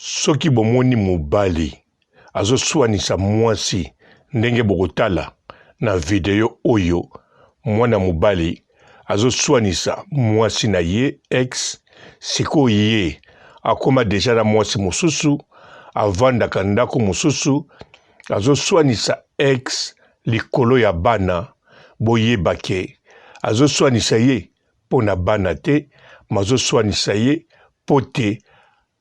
soki bomoni mobali azoswanisa mwasi ndenge bokotala na video oyo mwana mobali azoswanisa mwasi na ye ex siko ye akoma deja na mwasi mususu avandaka ndako mususu azoswanisa ex likolo ya bana boyebake azoswanisa ye pona bana te mazoswanisa ye pote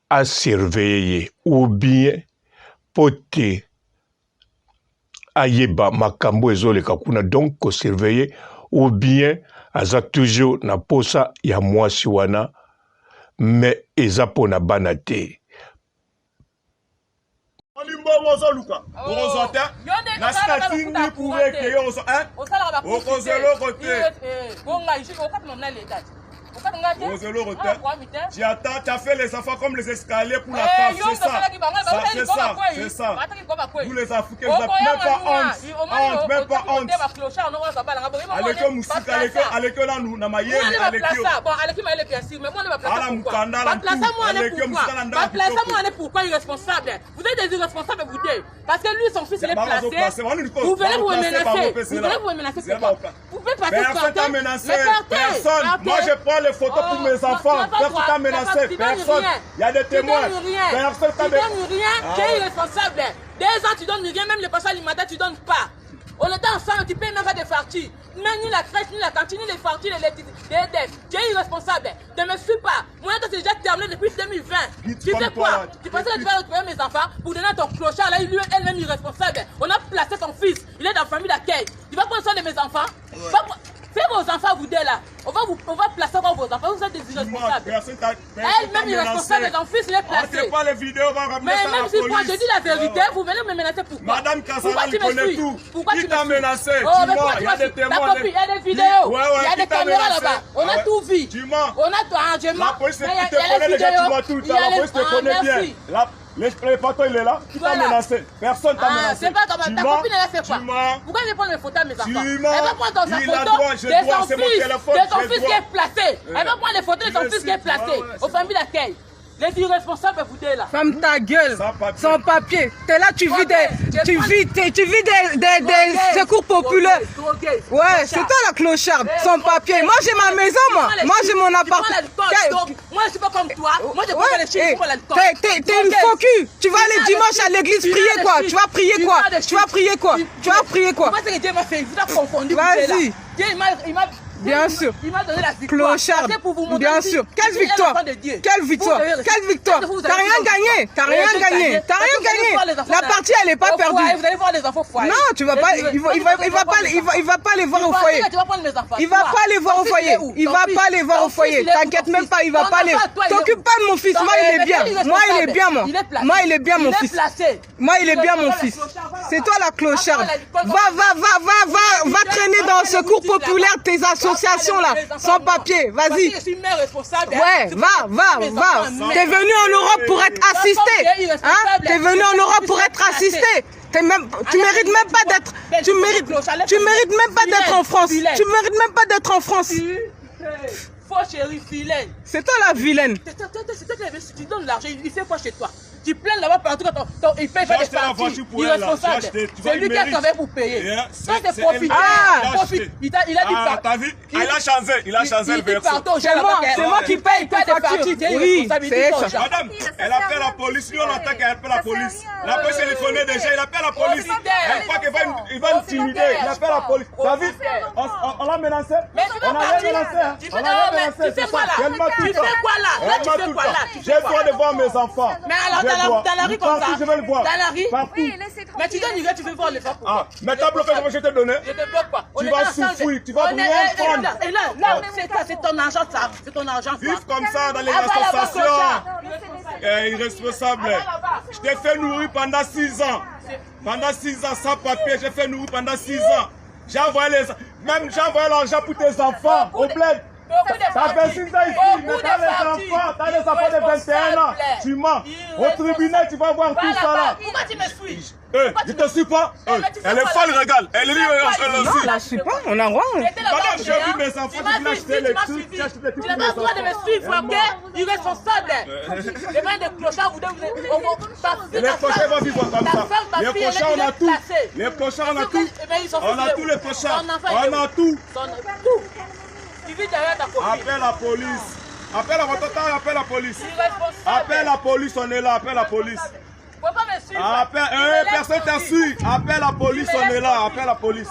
a surveiller ou bien pote ayeba makambo ezoleka kuna donc ko surveiller ou bien aza toujours na posa ya mwasi wana mais eza pona bana te. Tu attends, tu as fait les enfants comme les escaliers pour la case, c'est ça. C'est ça. Vous les Africains, vous n'avez même pas honte. Même pas honte. Allez que musique, allez que là nous n'amaye, allez que pourquoi irresponsable? Vous êtes des irresponsables, vous dites. Parce que lui, son fils, il est placé. Vous venez vous menacer. Vous venez vous menacer. Vous pouvez pas personne. Moi, je prends les photos pour mes enfants. Personne t'a menacé. Personne. Il y a des témoins. Personne t'a menacé. Tu donnes rien. Tu es irresponsable. 2 ans, tu donnes rien. Même les poissons alimentaires, tu donnes pas. On était ensemble, tu payes même pas des factures. Même ni la crèche, ni la cantine, ni les factures, les dettes. Tu es irresponsable. Ne me suis pas. Moi, c'est déjà terminé depuis 2020. Tu sais quoi? Tu pensais que tu vas récupérer mes enfants pour donner à ton clochard. Là, lui, elle-même irresponsable. On a placé son fils. Il est dans la famille d'accueil. Tu vas prendre soin de mes enfants? Faites vos enfants, vous deux là. On va placer vos enfants. Vous êtes des irresponsables. Elle-même irresponsable. Son fils, il est placé. Pas les vidéos, mais même si moi je dis la vérité, vous venez me menacer pourquoi? Madame Kassala, il connaît tout. Pourquoi tu m'as menacé? Il y a des témoins. Il y a des vidéos. Il y a des caméras là-bas. On a tout vu. On a tout arrangement. La police te connaît déjà, tu vois tout. La police te connaît bien. Le photo il est là, tu t'as menacé. Personne t'a menacé. C'est pas comme ta copine elle a fait quoi? Pourquoi elle prend mes photos à mes enfants? Elle va prendre sa photo de son fils qui est placé. Elle va prendre les photos de son fils qui est placé aux familles d'accueil. Les irresponsables, vous êtes là. Ferme ta gueule, sans papier. T'es là, tu vis des secours populaires. Ouais, c'est toi la clocharde, sans papier. Moi j'ai ma maison, moi. Moi j'ai mon appartement. Moi je suis pas comme toi. Moi je prends les chiffres. T'es une faux cul. Tu vas aller dimanche à l'église prier quoi? Tu vas prier quoi? Tu vas prier quoi? Tu vas prier quoi? Moi c'est que Dieu m'a fait, il vous a confondu. Vas-y. Dieu il m'a. Bien sûr. Il m'a donné la victoire. Clochard. Bien sûr. Quelle victoire? Quelle victoire? Quelle victoire? T'as rien gagné. T'as rien gagné. T'as rien gagné. La partie elle est pas perdue. Vous allez voir les enfants au foyer. Non, tu vas pas. Il va pas les voir au foyer. Il va pas les voir au foyer. Il va pas les voir au foyer. T'inquiète même pas. Il va pas les. T'occupe pas de mon fils. Moi il est bien. Moi il est bien moi. Moi il est bien mon fils. Moi il est bien mon fils. C'est toi la clocharde. Va traîner dans le secours populaire tes associations là, sans papier, vas-y. Je suis mère responsable. Ouais, va. T'es venu en Europe pour être assisté. Hein? T'es venu en Europe pour être assisté. Tu mérites même pas d'être. Tu mérites même pas d'être en France. Tu mérites même pas d'être en France. Faux chérie, vilaine. C'est toi la vilaine. Tu donnes l'argent, il fait quoi chez toi? Tu plains là-bas partout quand il paye pas des parties. Irresponsable. C'est lui qui a travaillé pour payer. Ça c'est profiter. Il a dit pas. T'as vu? Il a changé. Il a changé le verso. C'est moi qui paye tes factures. Oui, c'est ça. Madame, elle appelle la police. Lui on attend qu'elle appelle la police. La police elle connaît déjà. Il appelle la police. Elle croit qu'il va intimider. Il appelle la police. T'as vu? On l'a menacé. On l'a menacé. On l'a menacé. Tu fais quoi là? Tu fais quoi là? Tu fais quoi là? J'ai le droit de voir mes enfants. Mais alors dans la rue comme ça? Je vais le voir. Dans la rue? Partout. Mais tu donnes une tu veux voir les enfants. Ah, mais t'as bloqué comment je t'ai donné? Je te bloque pas. Tu vas souffrir, tu vas rien prendre. Et là, c'est ton argent ça. C'est ton argent ça. Vivre comme ça dans les associations. Irresponsable. Je t'ai fait nourrir pendant 6 ans. Pendant 6 ans sans papier, j'ai fait nourrir pendant 6 ans. J'ai envoyé l'argent pour tes enfants au bled. Ça fait 6 ans ici, mais t'as les enfants de 21 ans. Tu mens. Au tribunal, tu vas voir tout ça là. Pourquoi tu me suis? Je te suis pas. Elle est folle, regarde. Elle est libre, elle aussi. Je la suis pas, on a droit. Madame, j'ai vu mes enfants, tu m'as suivi, tu m'as suivi. Tu n'as pas le droit de me suivre, ok? Irresponsable. Les mains de clochards, vous devez... Les clochards vont vivre comme ça. Les clochards, on a tout. Les clochards, on a tout. On a tous les clochards. On a tout. Tu vis derrière ta copine. Appelle la police. Appelle à votre temps, appelle la police. Appelle la police, on est là, appelle la police. Personne t'a su. Appelle la police, on est là. Appelle la police.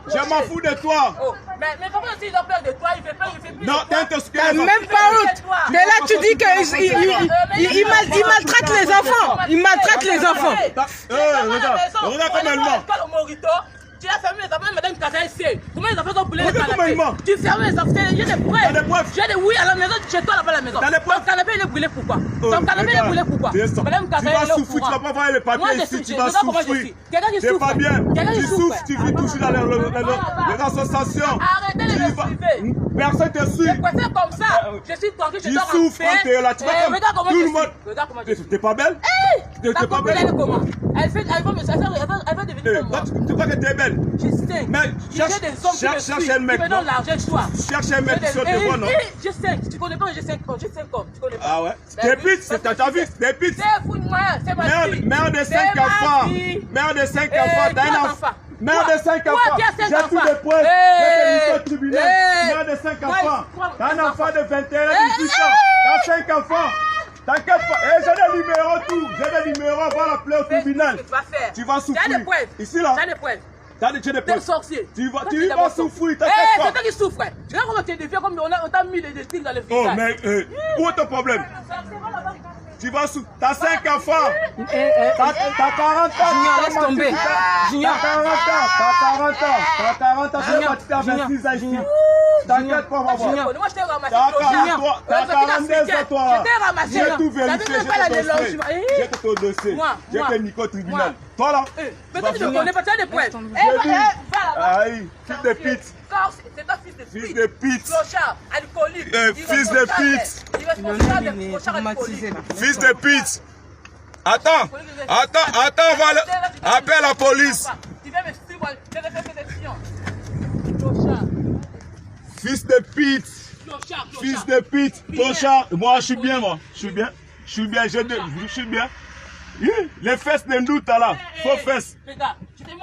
Je m'en fous de toi. Mais comment s'il a peur de toi? Il fait peur, il fait plus. Non, t'as même pas honte. Mais là, tu dis qu'il maltraite les enfants. Il maltraite les enfants. Regarde comme elle ment. Tu as fermé les enfants, madame Kazaïsé. Comment les enfants ont brûlé le canapé? Tu fermes les enfants, j'ai des preuves. J'ai des oui à la maison, chez toi là-bas à la maison. Ton canapé il est brûlé pourquoi? Ton canapé il est brûlé pourquoi? Madame Kazaïsé, tu vas souffrir, tu vas pas voir les papiers ici, tu vas souffrir. C'est pas bien. Tu souffres, tu vis toujours dans les associations. Arrêtez de me suivre. Personne te suit. Je préfère comme ça. Je suis tranquille, je dors en paix. Tu souffres, tu es là, tu vas comme tout le monde. Regarde comment je suis. T'es pas belle? Ta copine elle est comment? Elle va devenir comme moi. Tu crois que t'es belle? Je sais. Mais cherche un mec. Tu me donnes l'argent, toi. Cherche un mec sur tes voix, non? Je sais. Tu connais pas, j'ai 5 ans. J'ai 5 ans. Tu connais pas. Ah ouais? T'es pute, c'est ta vie, t'es pute. C'est ma vie. Mère de 5 enfants. Mère de 5 enfants. T'as un enfant. Mère de 5 enfants. J'ai tous les preuves. J'ai des tribunal. Mère de 5 enfants. T'as un enfant de 21 ans, 18 ans. T'as 5 enfants. T'inquiète pas, j'ai des numéros tout, j'ai des numéros, va l'appeler au tribunal. Tu vas souffrir. J'ai des preuves. Ici là. J'ai des preuves. T'as des preuves. Sorcier. Tu vas souffrir, t'inquiète pas. C'est toi qui souffres. Tu vois comment tu es défié, comme on t'a mis des styles dans le visage. Oh mais, où est ton problème? Tu vas souffrir. T'as 5 enfants. T'as 40 ans. Junior, laisse tomber. Junior. T'as 40 ans. T'as 40 ans. Tu as 26 ans ici. T'inquiète pas, maman. Moi, je t'ai ramassé. T'as 42 ans, toi. Je t'ai ramassé. J'ai tout vérifié. J'ai tout au dossier. J'ai fait Nico au tribunal. Toi là. Mais toi, tu ne connais pas, tu as des preuves. Aïe, fils de pute. C'est un fils de pute. Fils de pute. Clochard, alcoolique. Fils de pute. Irresponsable, clochard alcoolique. Fils de pute. Attends, appelle la police. Tu viens me suivre, je vais faire des espions. Clochard. Fils de pute. Fils de pute. Clochard. Moi, je suis bien, Je suis bien. Les fesses de nous, t'as là. Faux fesses.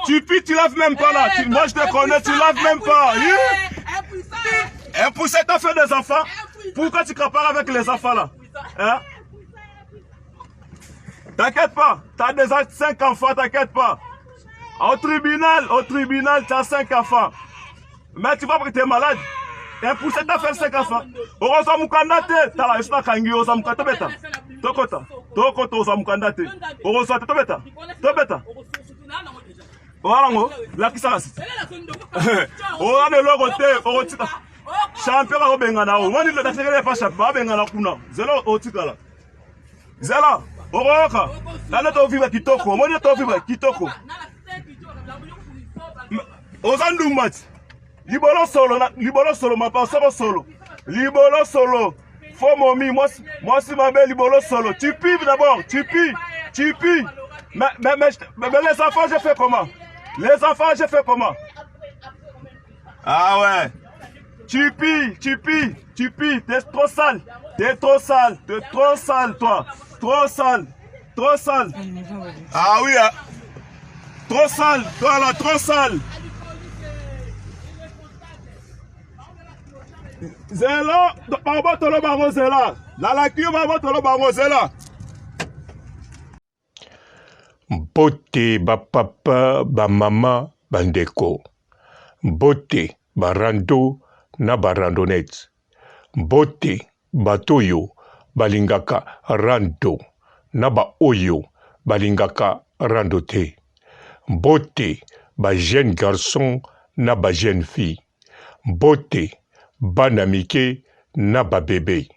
Tu pites, tu laves même pas là. Moi, je te connais, tu laves même pas. Impuissant, t'as fait des enfants. Pourquoi tu compares avec les enfants là? Hein? T'inquiète pas. T'as déjà 5 enfants, t'inquiète pas. Au tribunal, t'as 5 enfants. Mais tu vois que t'es malade. Impuissant, t'as fait 5 enfants. Heureusement, Moukandate. T'as la histoire Kangi, Osa Moukandate. Tokota, Osa Moukandate. Heureusement, Tobeta. Voilà, là qui ça reste. On a le logo, on a champion à Bengana. On a dit que le pas champion à Bengana. Zéro au Tikala. Zéro, Oroka. Là, on vit à Kitoko. On est vivre à Kitoko. Ozandu match. Libolo solo, ma pensée solo. Libolo solo. Faut momi, moi si ma belle libolo solo. Tu pives d'abord, tu pies. Mais les enfants, j'ai fait comment? Ah ouais. Tu pies. T'es trop sale, toi. Trop sale. Ah oui, hein. Trop sale, toi là, trop sale. Zela, Baba Tolo Bango Zela. La Kio Baba Tolo Bango Zela. Mbote ba papa ba mama bandeko. Mbote ba rando na ba randonnette. Mbote batoyo balingaka rando na ba oyo balingaka rando te. Mbote ba jeune garçon na ba jeune fille. Mbote bana mike na ba bébé.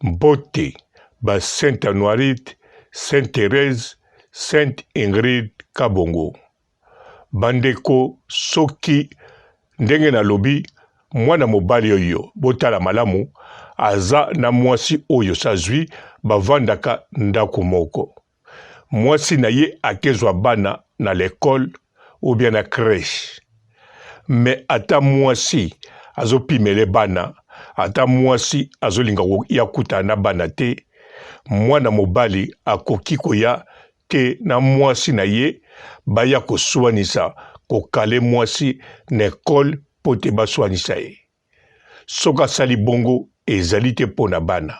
Mbote ba Sainte Anoirite, Sainte Thérèse, Sainte Ingrid Kabongo. Bandeko soki ndenge na lobi mwana mobali oyo botala malamu aza na mwasi oyo sazwi bavandaka ndako moko. Mwasi na ye akezwa bana na l'école ou bien na crèche. Mais ata mwasi azopimele bana, ata mwasi azolinga yakuta na bana te, mwana mobali akoki koya te na mwasi na ye baya koswanisa kokale mwasi na école po te baswanisa ye. Soka sali bongo ezali te po na bana.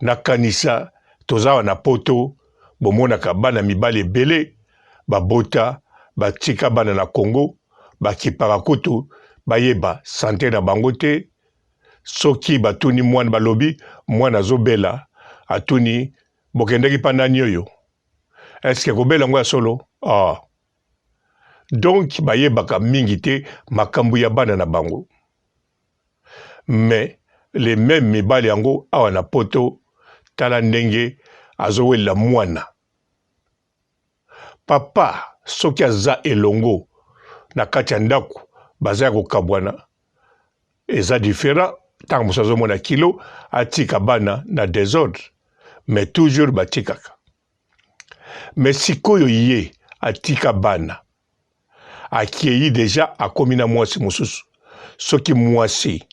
Na kanisa tozawa na poto bomonaka bana mibali ebele babota batika bana na Congo bakipaka kutu bayeba sante na bango te. Soki batuni mwana balobi mwana azobela atuni bokendeki pa nani oyo, eske kobela ngo ya solo? Donc bayebaka mingi te makambo ya bana na bango. Mais les mêmes mibali yango awa na poto tala ndenge azowela mwana. Papa soki aza elongo na kati ya ndako baza ya kokabwana eza différent. Tant que nous avons kilo atika bana na désordre, mais toujours batikaka. Mais si koyo ye atika bana akieyi déjà akomi na mwasi mosusu, soki mwasi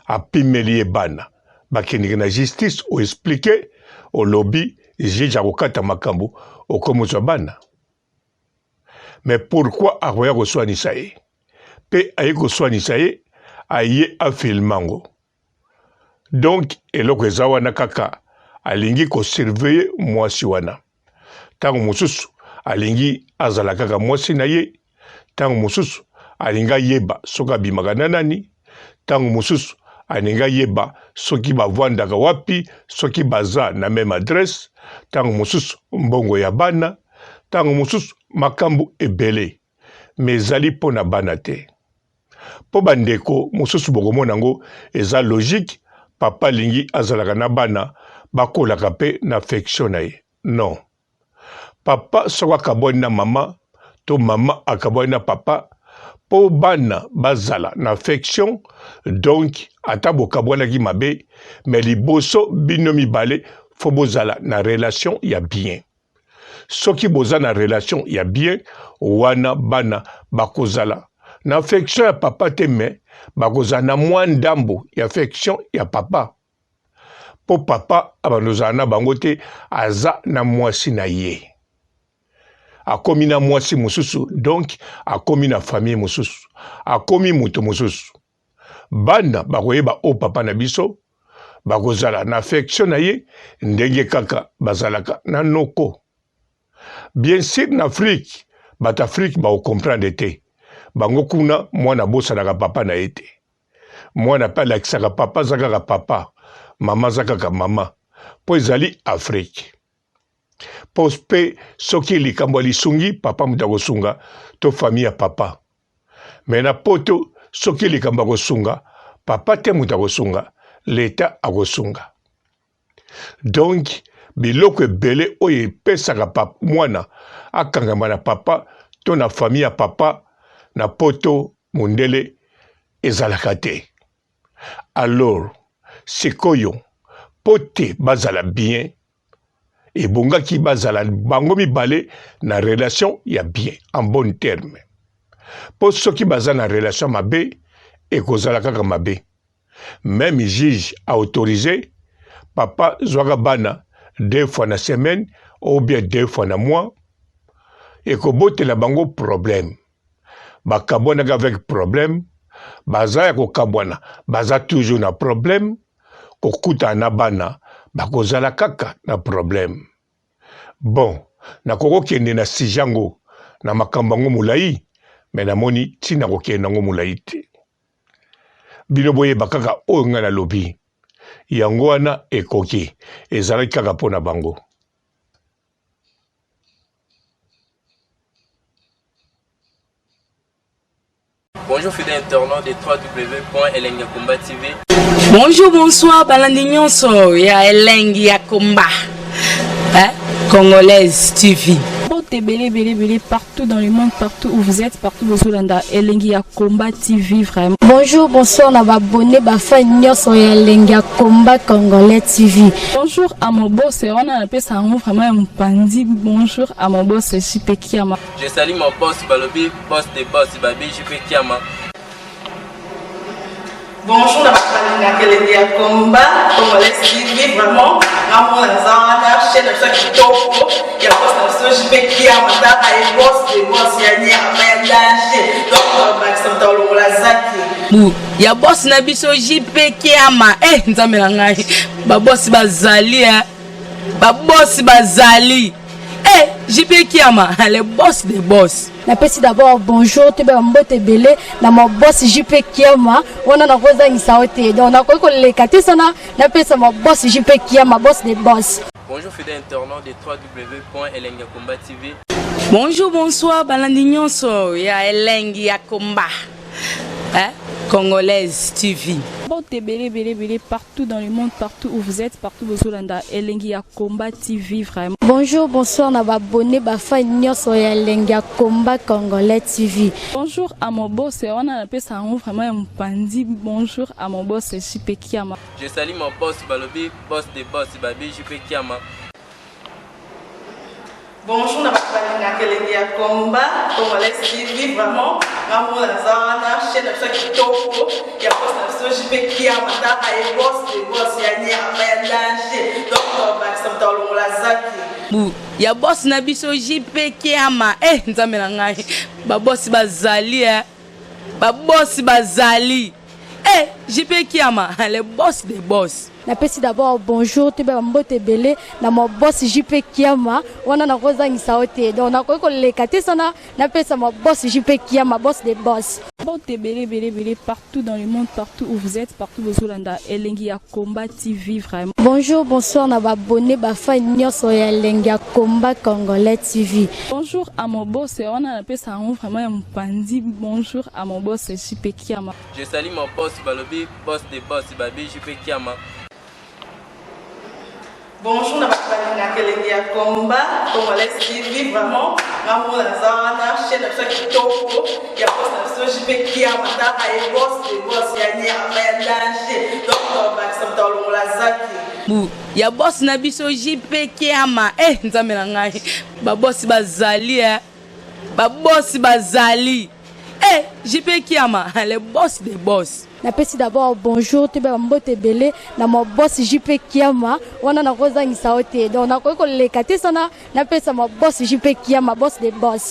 apimeli bana bakendeki na justice o expliquer au lobby juge akokata makambo okomozwa bana. Mais pourquoi akoya koswanisa ye pe aye koswanisa ye aye afilmango? Donc eloko eza wana kaka alingi kosurveiller mwasi wana. Tango mosusu alingi azala kaka mwasi na ye, tango mosusu alinga yeba soki abimaka na nani, tango mosusu alinga yeba soki bavandaka wapi, soki baza na même adresse, tango mosusu mbongo ya bana, tango mosusu makambo ebele, mais ezali mpo na bana te. Po bandeko mosusu bokomona ngo eza logique, papa lingi azalaka na bana bakolaka pe na affection na ye. Non. Papa soki akabwani na mama to mama akabwani na papa po bana bazala na affection, donc ata bokabwanaki mabe, mais liboso bino mibale fo bozala na relation ya bien. Soki boza na relation ya bien, wana bana bakozala na affection ya papa te, mais bakozala na mwa ndambo ya affection ya papa. Po papa abanozala na bango te aza na mwasi na ye. Akomi na mwasi mosusu, donc akomi na famille mosusu, akomi mutu mosusu. Bana bakoyeba o papa na biso, bakozala na affection na ye, ndenge kaka bazalaka na noko. Bien sûr na Afrique, bat Afrique ba comprendre te. Bango kuna mwana bosalaka papa na ete. Mwana pa lakisaka papa zakaka papa, mama zakaka mama. Po ezali Afrique. Pospe soki likambo lisungi papa muta kosunga to famille ya papa. Mais na poto soki likambo kosunga papa te muta kosunga, l'État akosunga. Donc biloko ebele oyo epesaka papa mwana akangama na papa to na famille ya papa na poto mundele ezalaka te. Alors sikoyo pote bazala bien ebongaki bazala bango mibale na relation ya bien en bon terme. Po soki baza na relation mabe ekozala kaka mabe. Même juge a autorisé papa zwaka bana 2 fois na semaine ou bien 2 fois na mois ekobotela bango problème. Bakabonaka avec problème, baza ya kokabwana, baza toujours na problème, kokuta na bana, bakozala kaka na problème. Bon, nakoko kende na sijango, na makambango mulai, mais namoni tina kokende nango mulai te. Bino boye bakaka oyo nga na lobi, yango wana ekoki, ezalaki kaka pona bango. Bonjour fidèles internautes de www.elengiakomba TV. Bonjour, bonsoir, balandi nyonso ya Elengi ya Komba, Congolaise TV. Belé, partout dans le monde, partout où vous êtes, partout où vous êtes, Elengi ya Combat TV, vraiment. Bonjour, bonsoir, on a abonné, fan nyonso ya Elengi ya Combat Congolais TV. Bonjour à mon boss, on a appelé ça vraiment un pandi. Bonjour à mon boss, JP Kiama. Je salue mon boss, Balobi, boss des boss, Babi, JP Kiama. Bonjour, la Elengi ya Combat Congolais TV, vraiment. Maman, la chaîne de chaque topo, il y a boss de JP Kiama, et boss des boss, il y a un danger. Donc, Maxime Talon, la Zaki. Ya boss na biso JP Kiama nzambe na ngai ba boss bazali ba boss bazali JP Kiama le boss des boss. Napesi d'abord bonjour te ba mbote belé na mon boss JP Kiama wana na koza ngisaote donc na ko lekati sana napesa mon boss JP Kiama boss des boss. Bonjour fidèles internautes de www.elengiakombat.tv. Bonjour bonsoir balandi nyonso ya Elengi ya Combat Congolaise TV. Belé, partout dans le monde, partout où vous êtes, partout où vous êtes, Elengi ya Combat TV, vraiment. Bonjour, bonsoir, on a abonné, fan nyonso ya Elengi ya Combat Congolais TV. Bonjour à mon boss, on a appelé ça vraiment un pandi. Bonjour à mon boss, JP Kiama. Je salue mon boss, Balobi, boss des boss, Babi, JP Kiama. Bonjour, la Elengi ya Combat Congolais TV, vraiment. Maman, la chaîne de chaque topo, il y a boss de JP Kiama, et boss des boss, il y a un danger. Donc, Maxime Talon, la Zaki. Ya boss na biso JP Kiama nzambe na ngai ba boss bazali ba boss bazali JP Kiama le boss des boss. Napesi d'abord bonjour te ba mbote belé na mon boss JP Kiama wana na koza ngisaote donc na ko lekati sana napesa mon boss JP Kiama boss des boss. Belé, partout dans le monde, partout où vous êtes, partout où vous êtes, Elengi ya Combat TV, vraiment. Bonjour, bonsoir, on a abonné, fan nyonso ya Elengi ya Combat Congolais TV. Bonjour à mon boss, on a appelé ça vraiment un pandi. Bonjour à mon boss, JP Kiama. Je salue mon boss, Balobi, boss des boss, Babi, JP Kiama. Bonjour, la Elengi ya Combat Congolais TV, vraiment. Maman, la chaîne de chaque topo, il y a boss de JP Kiama, et boss des boss, il y a un danger. Donc, Maxime Talon, la Zaki. Ya boss na biso JP Kiama nzambe na ngai ba boss bazali ba boss bazali JP Kiama le boss des boss. Napesi d'abord bonjour te ba mbote belé na mon boss JP Kiama wana na koza ngisaote donc na ko lekati sana napesa mon boss JP Kiama boss des boss.